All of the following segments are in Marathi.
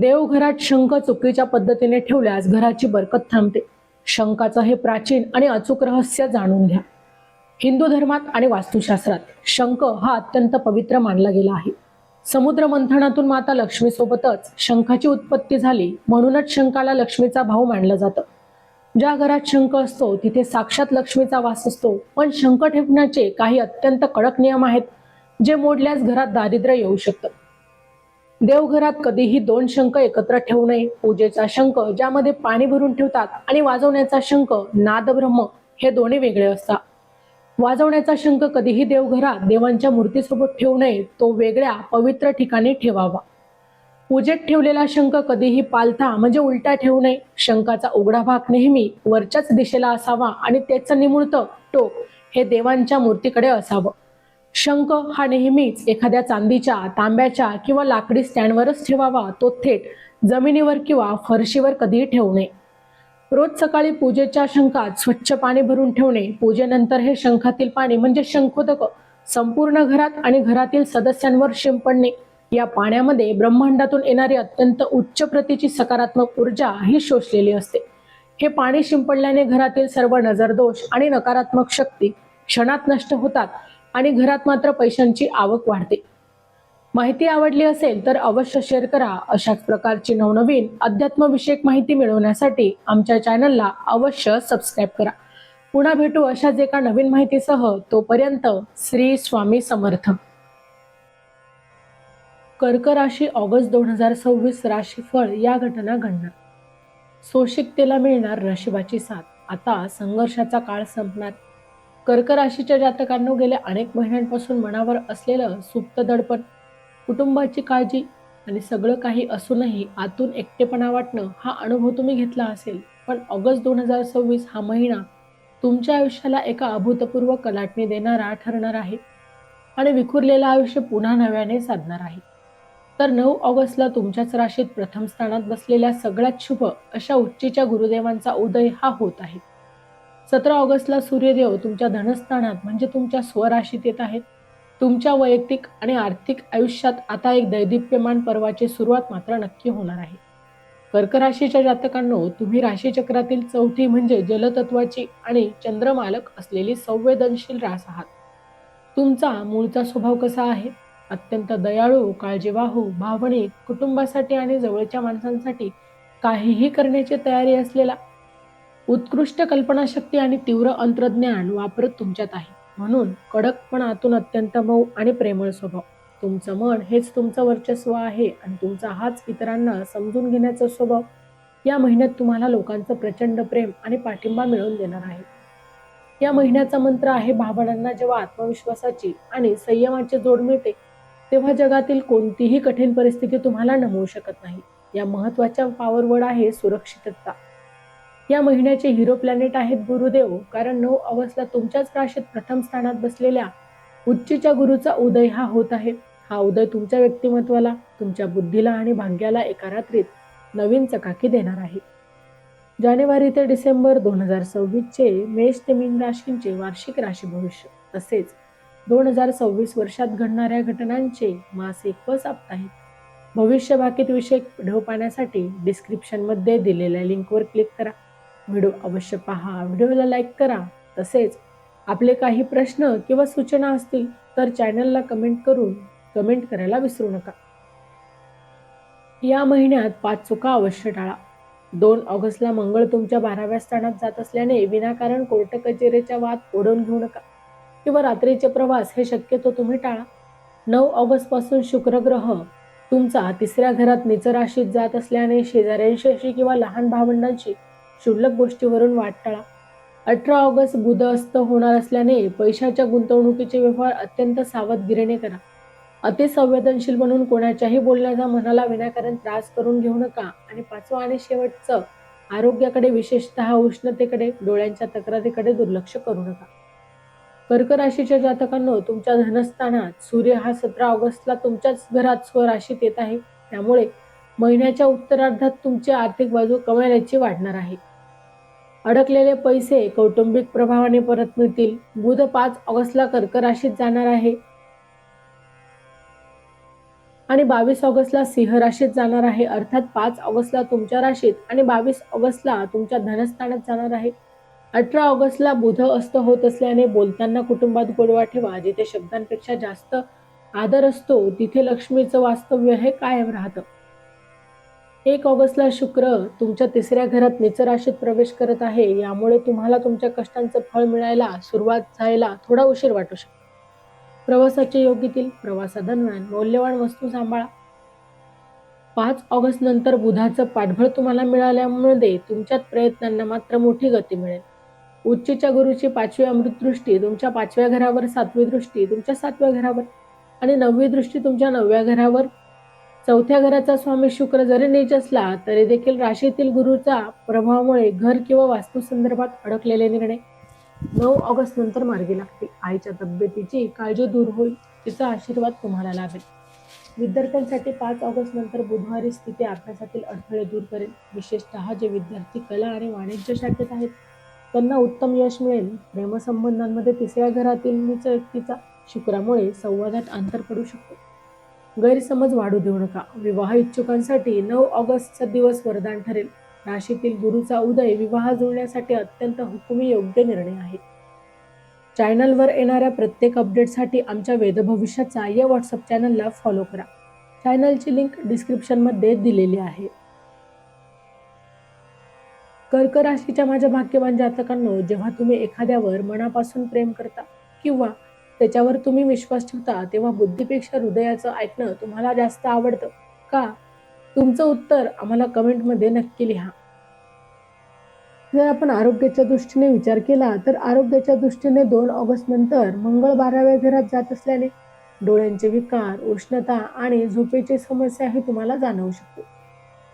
देवघरात शंख चुकीच्या पद्धतीने ठेवल्यास घराची बरकत थांबते. शंखाचं हे प्राचीन आणि अचूक रहस्य जाणून घ्या. हिंदू धर्मात आणि वास्तुशास्त्रात शंख हा अत्यंत पवित्र मानला गेला आहे. समुद्र मंथनातून माता लक्ष्मी सोबतच शंखाची उत्पत्ती झाली, म्हणूनच शंखाला लक्ष्मीचा भाऊ मानलं जातं. ज्या घरात शंख असतो तिथे साक्षात लक्ष्मीचा वास असतो. पण शंख ठेवण्याचे काही अत्यंत कडक नियम आहेत, जे मोडल्यास घरात दारिद्र्य येऊ शकतं. देवघरात कधीही दोन शंख एकत्र ठेवू नये. पूजेचा शंख ज्यामध्ये पाणी भरून ठेवतात आणि वाजवण्याचा शंख नादब्रह्म हे दोन्ही वेगळे असतात. वाजवण्याचा शंख कधीही देवघरात देवांच्या मूर्तीसोबत ठेवू नये, तो वेगळ्या पवित्र ठिकाणी ठेवावा. पूजेत ठेवलेला शंख कधीही पालथा म्हणजे उलटा ठेवू नये. शंखाचा उघडा भाग नेहमी वरच्याच दिशेला असावा आणि त्याचं निमुळत टोक हे देवांच्या मूर्तीकडे असावं. शंख हा नेहमीच एखाद्या चांदीच्या, तांब्याच्या किंवा लाकडी स्टँडवरच ठेवावा. तो थेट जमिनीवर किंवा फरशीवर कधीही ठेवू नये. रोज सकाळी पूजेच्या शंखात स्वच्छ पाणी भरून ठेवणे. पूजेनंतर हे शंखातील पाणी म्हणजे शंखोदक संपूर्ण घरात आणि घरातील सदस्यांवर शिंपडणे. या पाण्यामध्ये ब्रह्मांडातून येणारी अत्यंत उच्च प्रतीची सकारात्मक ऊर्जा ही शोषलेली असते. हे पाणी शिंपडल्याने घरातील सर्व नजरदोष आणि नकारात्मक शक्ती क्षणात नष्ट होतात आणि घरात मात्र पैशांची आवक वाढते. माहिती आवडली असेल तर अवश्य शेअर करा. अशाच प्रकारची नवनवीन अध्यात्मविषयक माहिती मिळवण्यासाठी आमच्या चॅनलला अवश्य सबस्क्राईब करा. पुन्हा भेटू अशाच एका नवीन माहितीसह. तोपर्यंत श्री स्वामी समर्थ. कर्क राशी ऑगस्ट 2026 राशीफळ या घटना घडणार. सोशिकतेला मिळणार नशिबाची साथ. आता संघर्षाचा काळ संपणार. कर्क राशीच्या जातकांनो, गेल्या अनेक महिन्यांपासून मनावर असलेलं सुप्त दडपण, कुटुंबाची काळजी आणि सगळं काही असूनही आतून एकटेपणा वाटणं हा अनुभव तुम्ही घेतला असेल. पण ऑगस्ट 2026 हा महिना तुमच्या आयुष्याला एका अभूतपूर्व कलाटणी देणारा ठरणार आहे आणि विखुरलेलं आयुष्य पुन्हा नव्याने साधणार आहे. तर 9 ऑगस्टला तुमच्याच राशीत प्रथम स्थानात बसलेल्या सगळ्यात शुभ अशा उच्चीच्या गुरुदेवांचा उदय हा होत आहे. 17 ऑगस्टला सूर्यदेव तुमच्या धनस्थानात म्हणजे तुमच्या स्वराशीत येत आहेत. तुमच्या वैयक्तिक आणि आर्थिक आयुष्यात आता एक दैदिप्यमान पर्वाची सुरुवात मात्र नक्की होणार आहे. कर्क राशीच्या जातकांनो, तुम्ही राशीचक्रातील चौथी म्हणजे जलतत्वाची आणि चंद्रमालक असलेली संवेदनशील रास आहात. तुमचा मूळचा स्वभाव कसा आहे? अत्यंत दयाळू, काळजीवाहू, भावनिक, कुटुंबासाठी आणि जवळच्या माणसांसाठी काहीही करण्याची तयारी असलेला, उत्कृष्ट कल्पनाशक्ती आणि तीव्र अंतर्ज्ञान वापरत तुमच्यात आहे. म्हणून कडक पण आतून अत्यंत मऊ आणि प्रेमळ स्वभाव. तुमचं मन हेच तुमचं वर्चस्व आहे आणि तुमचा हाच इतरांना समजून घेण्याचा स्वभाव या महिन्यात तुम्हाला लोकांचं प्रचंड प्रेम आणि पाठिंबा मिळवून देणार आहे. या महिन्याचा मंत्र आहे, भावनांना जेव्हा आत्मविश्वासाची आणि संयमाची जोड मिळते तेव्हा जगातील कोणतीही कठीण परिस्थिती तुम्हाला नमवू शकत नाही. या महत्वाच्या पॉवरवर्ड आहे सुरक्षितता. या महिन्याचे हिरो प्लॅनेट आहेत गुरुदेव, कारण 9 ऑगस्टला तुमच्याच राशीत प्रथम स्थानात बसलेल्या उच्चीच्या गुरुचा उदय हा होत आहे. हा उदय तुमच्या व्यक्तिमत्वाला, तुमच्या बुद्धीला आणि भाग्याला एका रात्रीत नवीन चकाकी देणार आहे. जानेवारी ते डिसेंबर 2026 चे मेष ते मीन राशींचे वार्षिक राशी भविष्य तसेच 2026 वर्षात घडणाऱ्या घटनांचे मासिक व साप्ताहिक भविष्य भाकीत विषयक व्हिडिओ पाहण्यासाठी डिस्क्रिप्शन मध्ये दिलेल्या लिंकवर क्लिक करा. व्हिडिओ अवश्य पहा, व्हिडिओला लाईक करा. तसेच आपले काही प्रश्न किंवा सूचना असतील तर चॅनलला कमेंट करायला विसरू नका. या महिन्यात 5 चुका अवश्य टाळा. 2 ऑगस्टला मंगळ तुमच्या 12व्या स्थानात जात असल्याने विनाकारण कोर्ट कचेरीच्या वाद ओढवून घेऊ नका किंवा रात्रीचे प्रवास हे शक्यतो तुम्ही टाळा. 9 ऑगस्ट पासून शुक्र ग्रह तुमचा 3ऱ्या घरात नीच राशीत जात असल्याने शेजाऱ्यांशी किंवा लहान भावंडांशी क्षुल्लक गोष्टीवरून वाद टाळा. 18 ऑगस्ट बुध अस्त होणार असल्याने पैशाच्या गुंतवणुकीचे व्यवहार अत्यंत सावधगिरीने करा. अतिसंवेदनशील बनून कोणाच्याही बोलण्याचा मनाला विनाकारण त्रास करून घेऊ नका. आणि 5वं आणि शेवटचं, आरोग्याकडे विशेषतः उष्णतेकडे, डोळ्यांच्या तक्रारीकडे दुर्लक्ष करू नका. कर्क राशीच्या जातकांनो, तुमच्या धनस्थानात सूर्य हा 17 ऑगस्टला तुमच्याच घरात स्वराशीत येत आहे. त्यामुळे महिन्याच्या उत्तरार्धात तुमची आर्थिक बाजू कमालीची वाढणार आहे. अडकलेले पैसे कौटुंबिक प्रभावाने परत मिळतील. बुध 5 ऑगस्टला कर्क राशीत जाणार आहे. आणि 22 ऑगस्टला सिंह राशीत जाणार आहे. अर्थात 5 ऑगस्टला तुमच्या राशीत आणि 22 ऑगस्टला तुमच्या धनस्थानात जाणार आहे. 18 ऑगस्टला बुध अस्त होत असल्याने बोलताना कुटुंबात गोडवा ठेवा. जिथे शब्दांपेक्षा जास्त आदर असतो तिथे लक्ष्मीचं वास्तव्य हे कायम राहतं. 1 ऑगस्टला शुक्र तुमच्या 3ऱ्या घरात नीच राशीत प्रवेश करत आहे. यामुळे तुम्हाला तुमच्या कष्टांचं फळ मिळायला सुरुवात व्हायला थोडा उशीर वाटू शकतो. प्रवासाचे योग येतील. प्रवासादरम्यान मौल्यवान वस्तू सांभाळा. 5 ऑगस्ट नंतर बुधाचं पाठबळ तुम्हाला मिळाल्यामुळे तुमच्या प्रयत्नांना मात्र मोठी गती मिळेल. उच्चच्या गुरुची 5वी अमृतदृष्टी तुमच्या 5व्या घरावर, 7वी दृष्टी तुमच्या 7व्या घरावर आणि 9वी दृष्टी तुमच्या 9व्या घरावर. 4थ्या घराचा स्वामी शुक्र जरी नीच असला तरी देखील राशीतील गुरुचा प्रभावामुळे घर किंवा वास्तू संदर्भात अडकलेले निर्णय 9 ऑगस्ट नंतर मार्गी लागतील. आईच्या तब्येतीची काळजी दूर होईल. तिचा आशीर्वाद तुम्हाला लाभेल. विद्यार्थ्यांसाठी 5 ऑगस्ट नंतर बुधवारी स्थिती अभ्यासातील अडथळे दूर करेल. विशेषतः जे विद्यार्थी कला आणि वाणिज्य शाखेत आहेत त्यांना उत्तम यश मिळेल. प्रेमसंबंधांमध्ये 3ऱ्या घरातील नीच व्यक्तीचा शुक्रामुळे संवादात अंतर पडू शकतो. गैरसमज वाढू देऊ नका. विवाह इच्छुकांसाठी 9 ऑगस्टचा दिवस वरदान ठरेल. राशीतील गुरुचा उदय विवाह जुळण्यासाठी अत्यंत हुकुमी योग्य निर्णय आहे. चॅनलवर येणाऱ्या प्रत्येक अपडेटसाठी आमच्या वेदभविष्याचा या व्हॉट्सअप चॅनलला फॉलो करा. चॅनलची लिंक डिस्क्रिप्शनमध्ये दिलेली आहे. कर्क राशीच्या माझ्या भाग्यवान जातकांनो, जेव्हा तुम्ही एखाद्यावर मनापासून प्रेम करता किंवा त्याच्यावर तुम्ही विश्वास ठेवता तेव्हा बुद्धीपेक्षा हृदयाचं ऐकणं तुम्हाला जास्त आवडतं का? तुमचं उत्तर आम्हाला कमेंटमध्ये नक्की लिहा. जर आपण आरोग्याच्या दृष्टीने विचार केला तर आरोग्याच्या दृष्टीने 2 ऑगस्ट नंतर मंगळ 12व्या घरात जात असल्याने डोळ्यांचे विकार, उष्णता आणि झोपेची समस्याही तुम्हाला जाणवू शकते.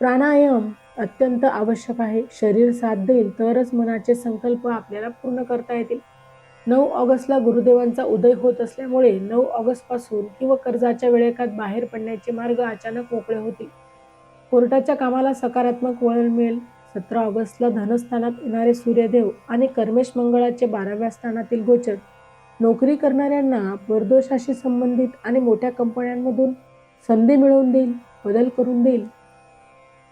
प्राणायाम अत्यंत आवश्यक आहे. शरीर साथ देईल तरच मनाचे संकल्प आपल्याला पूर्ण करता येतील. 9 ऑगस्टला गुरुदेवांचा उदय होत असल्यामुळे 9 ऑगस्ट पासून किंवा कर्जाच्या वेळेकात बाहेर पडण्याचे मार्ग अचानक मोकळे होतील. कोर्टाच्या कामाला सकारात्मक वळण मिळेल. 17 ऑगस्टला धनस्थानात येणारे सूर्यदेव आणि कर्मेश मंगळाचे 12व्या स्थानातील गोचर नोकरी करणाऱ्यांना परदोषाशी संबंधित आणि मोठ्या कंपन्यांमधून संधी मिळवून देईल, बदल करून देईल.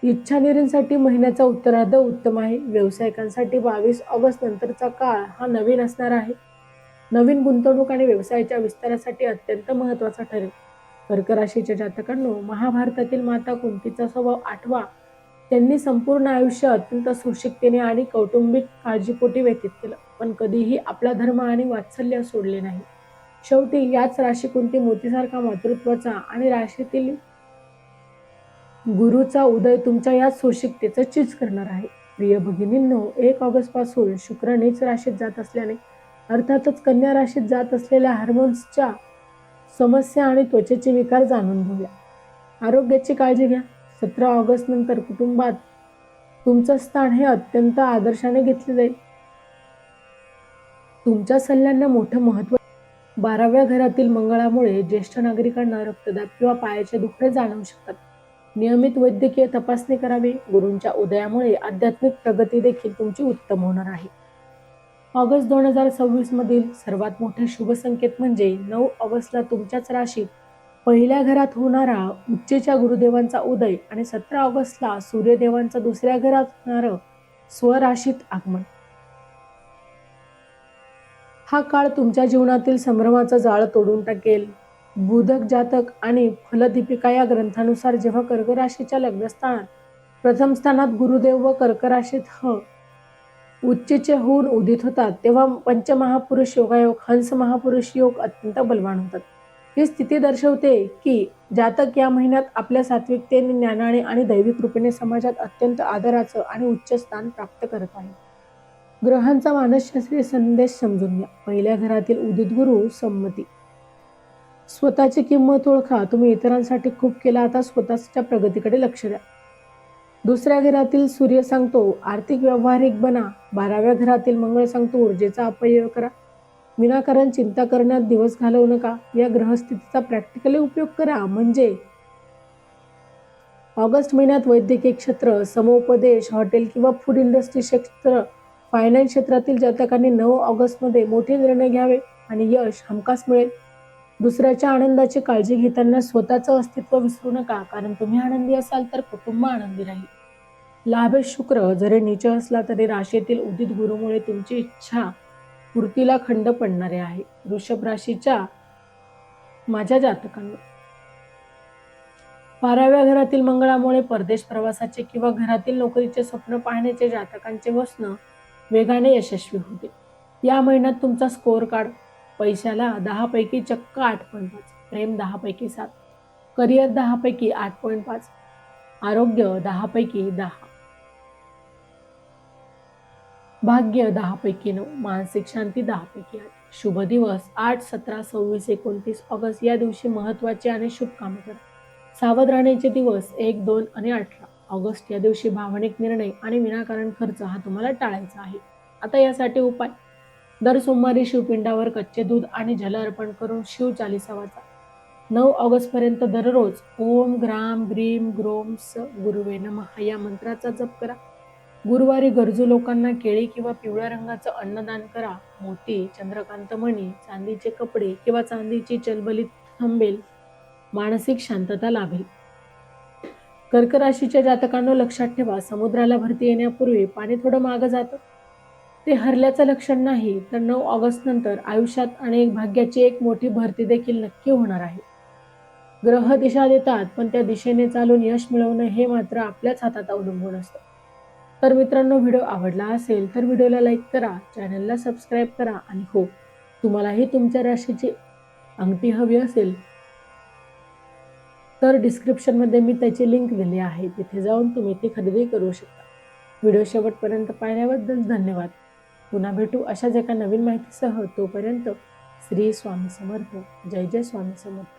इच्छानिरींसाठी महिन्याचा उत्तरार्ध उत्तम आहे. व्यावसायिकांसाठी 22 ऑगस्ट नंतरचा काळ हा नवीन असणार आहे. नवीन गुंतवणूक आणि व्यवसायाच्या विस्तारासाठी अत्यंत महत्त्वाचा ठरेल. कर्क राशीच्या जातकांनो, महाभारतातील माता कुंतीचा स्वभाव आठवा. त्यांनी संपूर्ण आयुष्य अत्यंत सुशिकतेने आणि कौटुंबिक काळजीपोटी व्यतीत केलं, पण कधीही आपला धर्म आणि वात्सल्य सोडले नाही. शेवटी याच राशी कुंती मोतीसारखा मातृत्वाचा आणि राशीतील गुरुचा उदय तुमच्या याच सुशिकतेचं चीज करणार आहे. प्रिय भगिनींनो, 1 ऑगस्ट पासून शुक्र नीच राशीत जात असल्याने अर्थातच कन्या राशीत जात असलेल्या हार्मोन्सच्या समस्या आणि त्वचेचे विकार जाणून घेऊया. आरोग्याची काळजी घ्या. 17 ऑगस्ट नंतर कुटुंबात तुमचं स्थान हे अत्यंत आदर्शाने घेतले जाईल. तुमच्या सल्ल्यांना मोठं महत्त्व. 12व्या घरातील मंगळामुळे ज्येष्ठ नागरिकांना रक्तदाब किंवा पायाचे दुखणे जाणवू शकतात. नियमित वैद्यकीय तपासणी करावी. गुरूंच्या उदयामुळे आध्यात्मिक प्रगती देखील तुमची उत्तम होणार आहे. ऑगस्ट 2026 मधील सर्वात मोठे शुभ संकेत म्हणजे 9 ऑगस्टला तुमच्याच राशीत पहिल्या घरात होणारा उच्चेच्या गुरुदेवांचा उदय आणि 17 ऑगस्टला सूर्यदेवांचा 2ऱ्या घरात होणारं स्वराशीत आगमन. हा काळ तुमच्या जीवनातील संभ्रमाचं जाळं तोडून टाकेल. बुधक जातक आणि फलदीपिका या ग्रंथानुसार जेव्हा कर्क राशीच्या लग्नस्थानात प्रथम स्थानात गुरुदेव व कर्क राशीत उच्चचे होऊन उदित होतात तेव्हा पंचमहापुरुष योगायोग, हंस महापुरुष योग अत्यंत बलवान होतात. ही स्थिती दर्शवते की जातक या महिन्यात आपल्या सात्विकतेने, ज्ञानाने आणि दैवी कृपेने समाजात अत्यंत आदराचं आणि उच्च स्थान प्राप्त करत आहे. ग्रहांचा मानसशास्त्रीय संदेश समजून घ्या. पहिल्या घरातील उदित गुरु संमती. स्वतःची किंमत ओळखा. तुम्ही इतरांसाठी खूप केला, आता स्वतःच्या प्रगतीकडे लक्ष द्या. 2ऱ्या घरातील सूर्य सांगतो आर्थिक व्यावहारिक बना. 12व्या घरातील मंगळ सांगतो ऊर्जेचा अपव्यय करा. विनाकारण चिंता करण्यात दिवस घालवू नका. या ग्रहस्थितीचा प्रॅक्टिकली उपयोग करा. म्हणजे ऑगस्ट महिन्यात वैद्यकीय क्षेत्र, समुपदेश, हॉटेल किंवा फूड इंडस्ट्री क्षेत्र, फायनान्स क्षेत्रातील जातकांनी 9 ऑगस्टमध्ये मोठे निर्णय घ्यावे आणि यश हमखास मिळेल. दुसऱ्याच्या आनंदाची काळजी घेताना स्वतःचं अस्तित्व विसरू नका, कारण तुम्ही आनंदी असाल तर कुटुंब आनंदी राहील. लाभेश शुक्र जरी नीच असला तरी राशीतील उदित गुरुमुळे तुमची इच्छा पूर्तीला खंड पडणारे आहे. वृषभ राशीच्या माझ्या जातकांना 12व्या घरातील मंगळामुळे परदेश प्रवासाचे किंवा घरातील नोकरीचे स्वप्न पाहण्याचे जातकांचे वचन वेगाने यशस्वी होते. या महिन्यात तुमचा स्कोअर कार्ड पैशाला 10 पैकी चक्क 8.5, प्रेम 10 पैकी 7, करिअर 10 पैकी 8.5, आरोग्य 10 पैकी 10, भाग्य 10 पैकी 9, मानसिक शांती 10 पैकी 8. शुभ दिवस 8, 17, 26, 29 ऑगस्ट या दिवशी महत्त्वाचे आणि शुभ कामे करा. सावध राहण्याचे दिवस 1, 2 आणि 18 ऑगस्ट या दिवशी भावनिक निर्णय आणि विनाकारण खर्च हा तुम्हाला टाळायचा आहे. आता यासाठी उपाय: दर सोमवारी शिवपिंडावर कच्चे दूध आणि जल अर्पण करून शिव चालीसा वाचा. 9 ऑगस्ट पर्यंत दररोज ओम ग्राम ग्रीम ग्रोम स गुरुवे नमः या मंत्राचा जप करा. गुरुवारी गरजू लोकांना केळी किंवा पिवळ्या रंगाचं अन्नदान करा. मोती, चंद्रकांत मणी, चांदीचे कपडे किंवा चांदीची चलबलीत थांबेल, मानसिक शांतता लाभेल. कर्क राशीच्या जातकांनो लक्षात ठेवा, समुद्राला भरती येण्यापूर्वी पाणी थोडं मागं जातं. ते हरल्याचं लक्षण नाही, तर 9 ऑगस्ट नंतर आयुष्यात अनेक भाग्याची एक मोठी भरती देखील नक्की होणार आहे. ग्रह दिशा देतात, पण त्या दिशेने चालून यश मिळवणं हे मात्र आपल्याच हातात अवलंबून असतं. तर मित्रांनो, व्हिडिओ आवडला असेल तर व्हिडिओला लाईक करा, चॅनलला सबस्क्राईब करा आणि हो, तुम्हालाही तुमच्या राशीची अंगठी हवी असेल तर डिस्क्रिप्शनमध्ये मी त्याची लिंक दिली आहे, तिथे जाऊन तुम्ही ती खरेदी करू शकता. व्हिडिओ शेवटपर्यंत पाहिल्याबद्दल धन्यवाद. पुन्हा भेटू अशाच एका नवीन माहितीसह. तोपर्यंत श्री स्वामी समर्थ. जय जय स्वामी समर्थ.